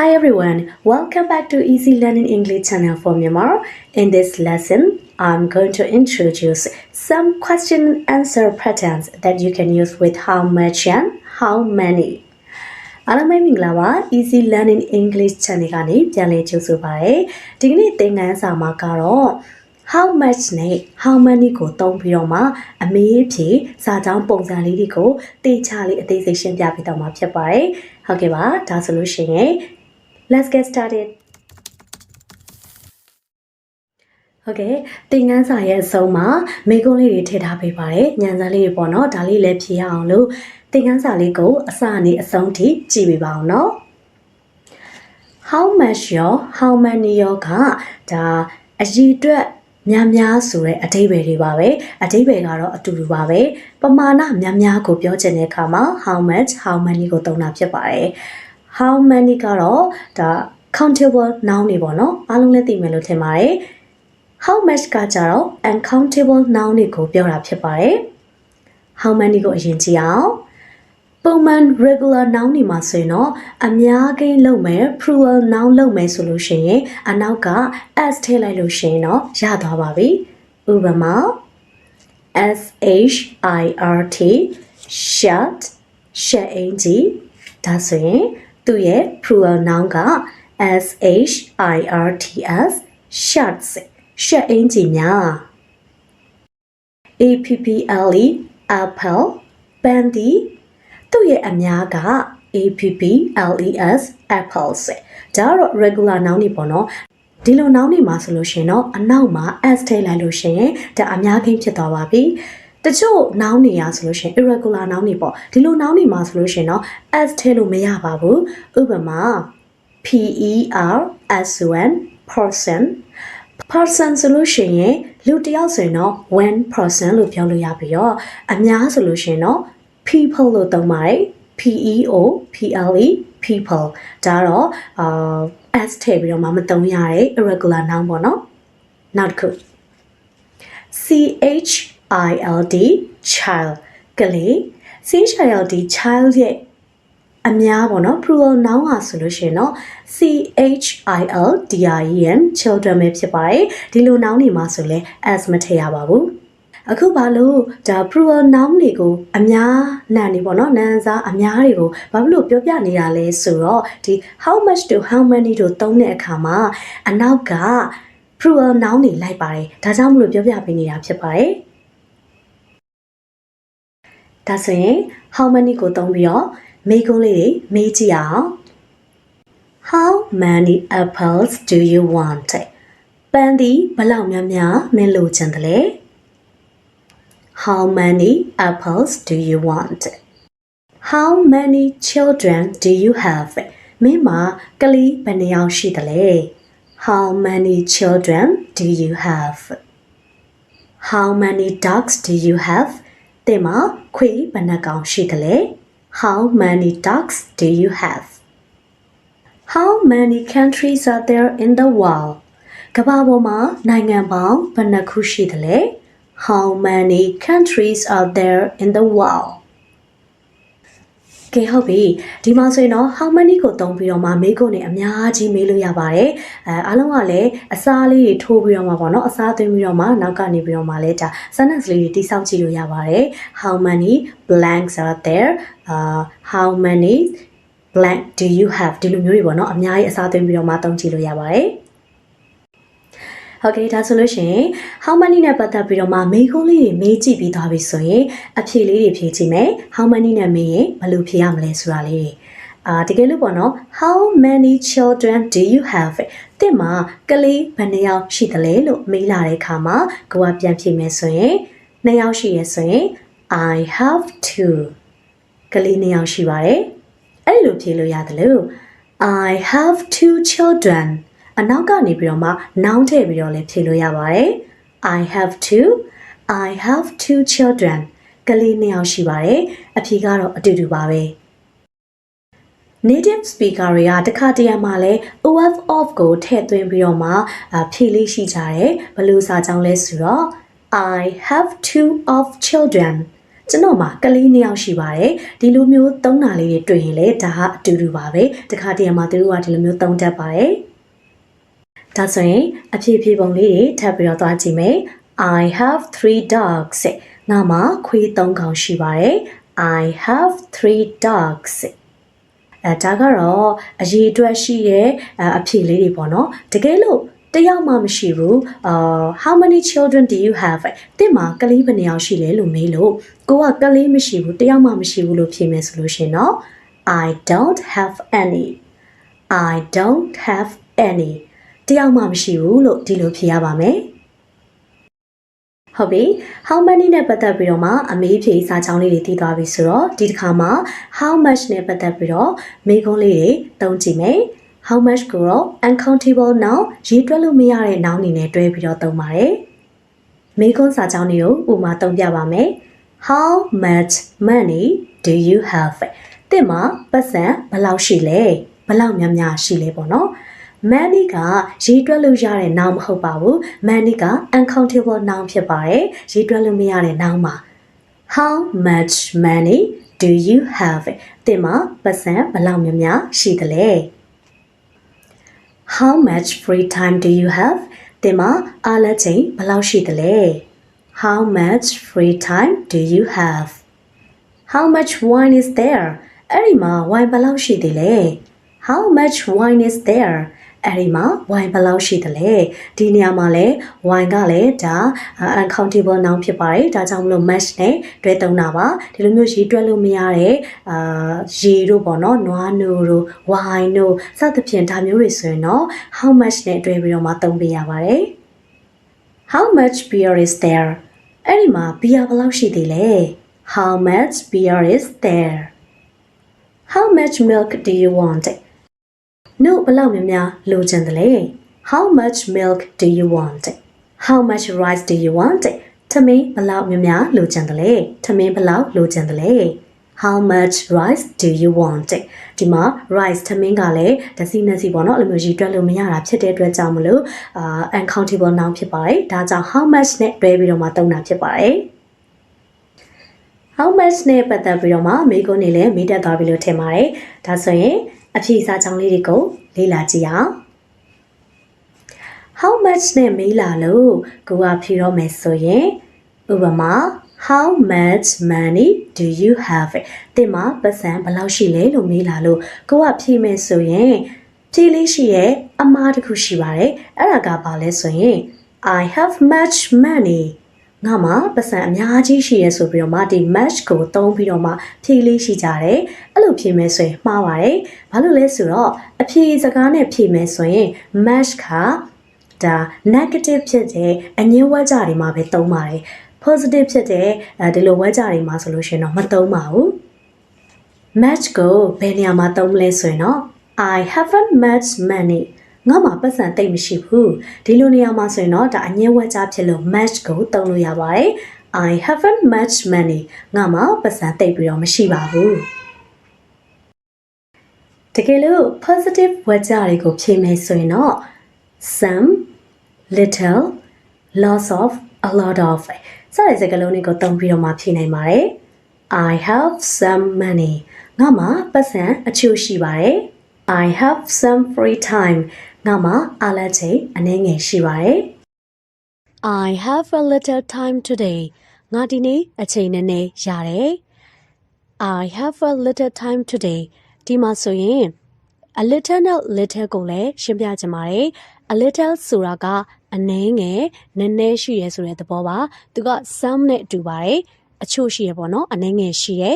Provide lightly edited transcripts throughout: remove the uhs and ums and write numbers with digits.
Hi everyone, welcome back to Easy Learning English channel for Myanmar. In this lesson, I'm going to introduce some question and answer patterns that you can use with how much and how many. အားလုံးပဲမင်္ဂလာပါ Easy Learning English channel ကနေပြန်လည်ကြိုဆိုပါရစေ။ဒီကနေ့သင်ခန်းစာမှာကတော့ how much နဲ့ how many ကိုသုံးပြီးတော့မှအမေးဖြေစာကြောင်းပုံစံလေးတွေကိုတေချာလေးအသေးစိတ်ရှင်းပြပေးတော့မှာဖြစ်ပါတယ်။ဟုတ်ကဲ့ပါဒါဆိုလို့ရှိရင် Let's get started. ဟုတ်ကဲ့သင်ခန်းစာရဲ့အဆုံးမှာမိကုံးလေးတွေထည့်ထားပေးပါတယ်။ညံစမ်းလေးတွေပေါ့နော်ဒါလေးလည်းဖြေရအောင်လို့သင်ခန်းစာလေးကိုအစအနေအဆုံးထိကြည့်ပေးပါအောင်နော် How much ရော how many ရောကဒါအရေးအတွက်များဆိုတဲ့အဓိပ္ပာယ်တွေပါပဲအဓိပ္ပာယ်ကတော့အတူတူပါပဲပမာဏများကိုပြောချင်တဲ့အခါမှာ how much how many ကိုသုံးတာဖြစ်ပါတယ် how many ကတော့ဒါ countable noun တွေပေါ့နော်အားလုံးလည်းသိမယ်လို့ထင်ပါတယ် how much ကကြတော့ uncountable noun တွေကိုပြောတာဖြစ်ပါတယ် how many ကိုအရင်ကြည့်အောင်ပုံမှန် regular noun တွေမှာဆိုရင်တော့အများကိန်းလုပ်မယ် plural noun လုပ်မယ်ဆိုလို့ရှိရင်အနောက်က s ထည့်လိုက်လို့ရှိရင်တော့ရသွားပါပြီဥပမာ shirt shirt ရှက်အင်ဂျီဒါဆိုရင်သူရဲ့ plural noun က shirts shirts ရှက်အင်ဂျီများ apple apple ပန်းဒီသူ့ရဲ့အများက apples apples ဒါကတော့ regular noun တွေပေါ့နော်ဒီလို noun တွေမှာဆိုလို့ရှိရင်တော့အနောက်မှာ s ထည့်လိုက်လို့ရှိရင်ဒါအများကြီးဖြစ်သွားပါပြီတချို့ noun တွေရာဆိုလို့ရှိရင် irregular noun တွေပေါ့ဒီလို noun တွေမှာဆိုလို့ရှိရင်တော့ s ထည့်လို့မရပါဘူးဥပမာ person person ဆိုလို့ရှိရင်လူတစ်ယောက်ဆိုရင်တော့ one person လို့ပြောလို့ရပြီးတော့အများဆိုလို့ရှိရင်တော့people လို့သုံးပါတယ် people ဒါတော့s ထည့်ပြီးတော့မှမသုံးရတဲ့ irregular noun ပေါ့နော်နောက်တစ်ခု child ကလေး childရဲ့အများပေါ့နော် plural noun ဟာဆိုလို့ရှိရင်တော့ children ပဲဖြစ်ပါတယ်ဒီလို noun တွေမှာဆိုလဲ s မထည့်ရပါဘူးအခုဘာလို့ဒါ plural noun တွေကိုအများနာနေပေါ့နော်နာမ်စားအများတွေကိုဘာလို့ပြောပြနေတာလဲဆိုတော့ဒီ how much to how many တို့သုံးတဲ့အခါမှာအနောက်က plural noun တွေလိုက်ပါတယ်ဒါကြောင့်မလို့ပြောပြပေးနေတာဖြစ်ပါတယ်ဒါဆိုရင် how many ကိုသုံးပြီးတော့မေးခွန်းလေးတွေမေးကြည့်အောင် How many apples do you want ပန်းဒီဘယ်လောက်များမင်းလိုချင်တယ်လဲHow many apples do you want? How many children do you have? မင်းမှာကလေးဘယ်နှယောက်ရှိသလဲ How many children do you have? How many dogs do you have? သင်မှာခွေးဘယ်နှကောင်ရှိသလဲ How many dogs do you have? How many countries are there in the world? ကမ္ဘာပေါ်မှာနိုင်ငံပေါင်းဘယ်နှခုရှိသလဲ How many countries are there in the world? ကဲဟုတ်ပြီဒီမှာဆိုရင်တော့ how many ကိုသုံးပြီးတော့မှမေးခွန်းတွေအများကြီးမေးလို့ရပါတယ်အားလုံးကလည်းအစားလေးတွေထိုးပြီးတော့မှပေါ့နော်အစားသွင်းပြီးတော့မှနောက်ကနေပြီးတော့မှလည်းဒါ sentence လေးတွေတိစောက်ကြည့်လို့ရပါတယ် How many blanks are there how many blank do you have ဒီလိုမျိုးတွေပေါ့နော်အများကြီးအစားသွင်းပြီးတော့မှသုံးကြည့်လို့ရပါတယ်ဟုတ်ကဲ့ဒါဆိုလို့ရှိရင် how many နဲ့ပတ်သက်ပြီးတော့မှမေးခွန်းလေးတွေမေးကြည့်ပြီးသွားပြီဆိုရင်အဖြေလေးတွေဖြေကြည့်မယ် how many နဲ့မေးရင်ဘယ်လိုဖြေရမလဲဆိုတာလေးတကယ်လို့ပေါ့နော် how many children do you have တဲ့မှာကလေးဘယ်နှယောက်ရှိသလဲလို့မေးလာတဲ့အခါမှာကိုကပြန်ဖြေမယ်ဆိုရင်2ယောက်ရှိရဆိုရင် I have two ကလေး2ယောက်ရှိပါတယ်အဲ့လိုဖြေလို့ရတယ်လို့ I have two childrenအနောက်ကနေပြီးတော့မှ noun ထည့်ပြီးတော့လည်းဖြေလို့ရပါတယ် I have two children ကလေး2ယောက်ရှိပါတယ်အဖြေကတော့အတူတူပါပဲ native speaker တွေကတခါတရံမှာလဲ of ကိုထည့်သွင်းပြီးတော့မှဖြေလေးရှိကြတယ်ဘယ်လိုစာကြောင်းလဲဆိုတော့ I have two of children ကျွန်တော်မှာကလေး2ယောက်ရှိပါတယ်ဒီလိုမျိုးသုံးတာလေးတွေတွေ့ရင်လေဒါကအတူတူပါပဲတခါတည်းမှာသူတို့ကဒီလိုမျိုးသုံးတတ်ပါတယ်ဒါဆိုရင်အဖြေဖြေပုံလေးတွေထပ်ပြီးတော့သွားကြည့်မယ် I have 3 dogs ငါမှာခွေး3ကောင်ရှိပါတယ် I have 3 dogs ဒါကတော့အရေးအတွက်ရှိရဲ့အဖြေလေးတွေပေါ့နော်တကယ်လို့တယောက်မှမရှိဘူး how many children do you have တဲ့မှာကလေးဘယ်နှယောက်ရှိလဲလို့မေးလို့ကိုကကလေးမရှိဘူးတယောက်မှမရှိဘူးလို့ဖြေမယ်ဆိုလို့ရှင်နော် I don't have any I don't have any တယောက်မှမရှိဘူးလို့ဒီလိုဖြေရပါမယ်ဟုတ်ပြီ how many နဲ့ပတ်သက်ပြီးတော့မှအမေးဖြေစာကြောင်းလေးတွေတည်သွားပြီဆိုတော့ဒီတစ်ခါမှာ how much နဲ့ပတ်သက်ပြီးတော့မေးခွန်းလေးတွေသုံးကြည့်မယ် how much ကိုတော့ uncountable noun ရေးတွက်လို့မရတဲ့ noun အနေနဲ့တွဲပြီးတော့သုံးပါတယ်မေးခွန်းစာကြောင်းတွေကိုဥပမာသုံးပြပါမယ် how much money do you have တဲ့မှာပတ်စံဘယ်လောက်ရှိလဲဘယ်လောက်များများရှိလဲပေါ့နော်money ကရေးတွက်လို့ရတဲ့ noun မဟုတ်ပါဘူး money က uncountable noun ဖြစ်ပါတယ်ရေးတွက်လို့မရတဲ့ noun ပါ how much money do you have တဲ့မှာပတ်စံဘယ်လောက်များများရှိသလဲ how much free time do you have တဲ့မှာအားလက်ချိန်ဘယ်လောက်ရှိသလဲ how much free time do you have how much wine is there အဲ့ဒီမှာ wine ဘယ်လောက်ရှိသေးလဲ how much wine is thereအဲ့ဒီမှာ wine ဘယ်လောက်ရှိသလဲဒီနေရာမှာလဲ wine ကလည်းဒါ uncountable noun ဖြစ်ပါတယ်ဒါကြောင့်မလို့ match နဲ့တွဲသုံးတာပါဒီလိုမျိုးရေးတွက်လို့မရတဲ့ရေတို့ပေါ့နော်နွားနို့တို့ wine တို့စသဖြင့်ဒါမျိုးတွေဆိုရင်တော့ how much နဲ့တွဲပြီးတော့မှသုံးပေးရပါတယ် how much beer is there အဲ့ဒီမှာ beer ဘယ်လောက်ရှိသေးလဲ how much beer is there how much milk do you want No ဘယ်လောက်များများလိုချင်တယ်လဲ How much milk do you want? How much rice do you want? ထမင်းဘယ်လောက်များများလိုချင်တယ်လဲထမင်းဘယ်လောက်လိုချင်တယ်လဲ How much rice do you want? ဒီမှာ rice ထမင်းကလည်းတစ်စီးနှစ်စီးပေါ့နော်အဲ့လိုမျိုးရေးတွက်လို့မရတာဖြစ်တဲ့အတွက်ကြောင့်မလို့uncountable noun ဖြစ်ပါတယ်ဒါကြောင့် how much နဲ့တွဲပြီးတော့မှသုံးတာဖြစ်ပါတယ် How much နဲ့ပတ်သက်ပြီးတော့မှမိကုန်းနေလည်းမိတက်သွားပြီလို့ထင်ပါတယ်ဒါဆိုရင်အဖြေစာကြောင်းလေးတွေကိုလေ့လာကြည့်အောင် How much နဲ့မေးလာလို့ကိုကဖြေတော့မယ်ဆိုရင်ဥပမာ How much money do you have တဲ့မှာပတ်စံဘယ်လောက်ရှိလဲလို့မေးလာလို့ကိုကဖြေမယ်ဆိုရင်ဖြေလေးရှိရဲ့အမှားတစ်ခုရှိပါတယ်အဲ့ဒါကဘာလဲဆိုရင် I have much moneyငါမှာပတ်စံအများကြီးရှိရဲဆိုပြီးတော့မှဒီ match ကိုသုံးပြီးတော့မှဖြေလေးရှိကြတယ်အဲ့လိုဖြေမယ်ဆိုရင်မှားပါတယ်ဘာလို့လဲဆိုတော့အဖြေစကားနဲ့ဖြေမယ်ဆိုရင် match ကဒါ negative ဖြစ်တဲ့အငြင်းဝါကြတွေမှာပဲသုံးပါတယ် positive ဖြစ်တဲ့ဒီလိုဝါကြတွေမှာဆိုလို့ရှိရင်တော့မသုံးပါဘူး match ကိုဘယ်နေရာမှာသုံးလဲဆိုရင်တော့ I haven't much moneyငါမှာပတ်စံတိတ်မရှိဘူးဒီလိုနေရာမှာဆိုရင်တော့ဒါအငြင်းဝါကြဖြစ်လို့ match ကိုသုံးလို့ရပါတယ် I haven't much money ငါမှာပတ်စံတိတ်ပြီးတော့မရှိပါဘူးတကယ်လို့ positive ဝါကြတွေကိုဖြေမယ်ဆိုရင်တော့ some little lots of a lot of စတဲ့စကားလုံးတွေကိုသုံးပြီးတော့မှဖြေနိုင်ပါတယ် I have some money ငါမှာပတ်စံအချို့ရှိပါတယ် I have some free time ငါမှာအားလက်ချိန်အနည်းငယ်ရှိပါတယ် I have a little time today ငါဒီနေ့အချိန်နည်းနည်းရတယ် I have a little time today ဒီမှာဆိုရင် a little နဲ့ little ကိုလည်းရှင်းပြချင်ပါတယ် a little ဆိုတာကအနည်းငယ်နည်းနည်းရှိရဲဆိုတဲ့သဘောပါသူက some နဲ့တူပါတယ်အချို့ရှိရပေါ့နော်အနည်းငယ်ရှိရဲ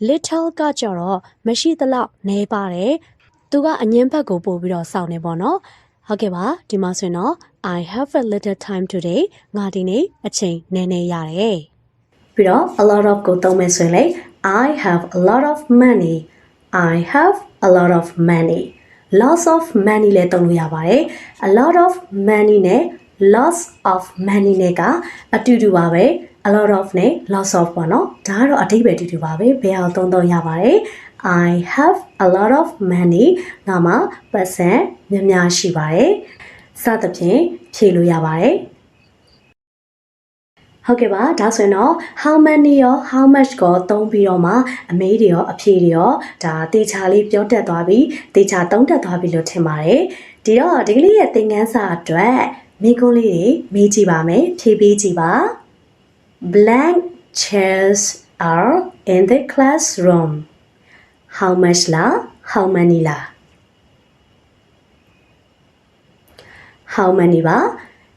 little ကကြတော့မရှိသလောက်နည်းပါတယ်သူကအငင်းဘက်ကိုပို့ပြီးတော့စောင့်နေပေါ့နော်ဟုတ်ကဲ့ပါဒီမှာဆိုရင်တော့ I have a little time today ငါဒီနေ့အချိန်နည်းနည်းရတယ်ပြီးတော့ a lot of ကိုသုံးမယ်ဆိုရင်လေ I have a lot of money I have a lot of money lots of money လည်းသုံးလို့ရပါတယ် a lot of money နဲ့ lots of money နဲ့ကအတူတူပါပဲ a lot of နဲ့ lots of ပေါ့နော်ဒါကတော့အဓိပ္ပာယ်တူတူပါပဲဘယ်အောင်သုံးရပါတယ် I have a lot of money ငါမှာပတ်စံများများရှိပါတယ်စသဖြင့်ဖြေလို့ရပါတယ် ဟုတ်ကဲ့ပါဒါဆိုရင်တော့ how many ရော how much ကိုသုံးပြီးတော့မှအမေတွေရောအဖေတွေရောဒါတေချာလေးပြောတတ်သွားပြီတေချာသုံးတတ်သွားပြီလို့ထင်ပါတယ်ဒီတော့ဒီကလေးရဲ့သင်ခန်းစာအတွက်မိကုန်းလေးတွေမေးကြည့်ပါမယ်ဖြေပေးကြည့်ပါ blank chairs are in the classroom how much လား how many လား how many ပါ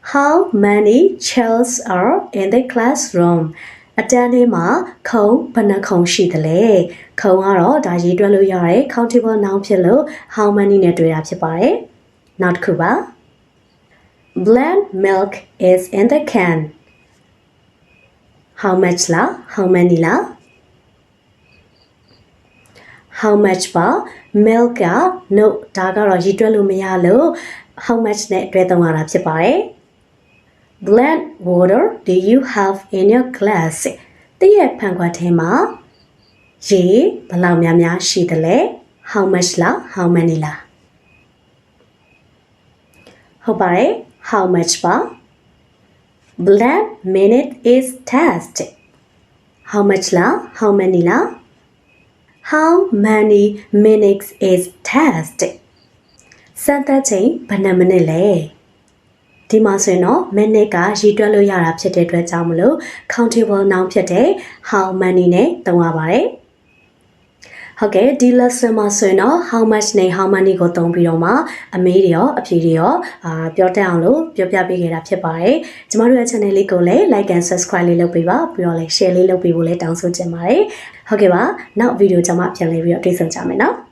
How many chairs are in the classroom? အတန်းလေးမှာခုံဘယ်နှခုံရှိသလဲခုံကတော့ဒါရေးတွက်လို့ရတယ် countable noun ဖြစ်လို့ how many နဲ့တွေ့တာဖြစ်ပါတယ်နောက်တစ်ခုပါ Bland milk is in the can How much လား how many လား How much ပါ milk က no ဒါကတော့ရေးတွက်လို့မရလို့ how much နဲ့တွဲသုံးရတာဖြစ်ပါတယ်Bland water do you have in your glass တည့်ရဲ့ဖန်ခွက်ထဲမှာရေဘယ်လောက်များများရှိသလဲ how much လား how many လားဟုတ်ပါတယ် how much ပါ Bland minute is test how much လား how many လား how many minutes is test စမ်းသပ်ချိန်ဘယ်နှမိနစ်လဲဒီမှာဆိုရင်တော့ minute ကရေးတွက်လို့ရတာဖြစ်တဲ့အတွက်ကြောင့်မလို့ countable noun ဖြစ်တဲ့ how many နဲ့သုံးရပါတယ်ဟုတ်ကဲ့ဒီ lesson မှာဆိုရင်တော့ how much နဲ့ how many ကိုသုံးပြီးတော့မှအမေတွေရောအဖေတွေရောပြောတတ်အောင်လို့ပြောပြပေးခဲ့တာဖြစ်ပါတယ်ကျမတို့ရဲ့ channel လေးကိုလည်း like and subscribe လေးလုပ်ပေးပါပြီးတော့လည်း share လေးလုပ်ပေးဖို့လည်းတောင်းဆိုချင်ပါတယ်ဟုတ်ကဲ့ပါနောက်ဗီဒီယိုကြမှာပြန်လည်ပြီးတော့တွေ့ဆုံကြမယ်နော်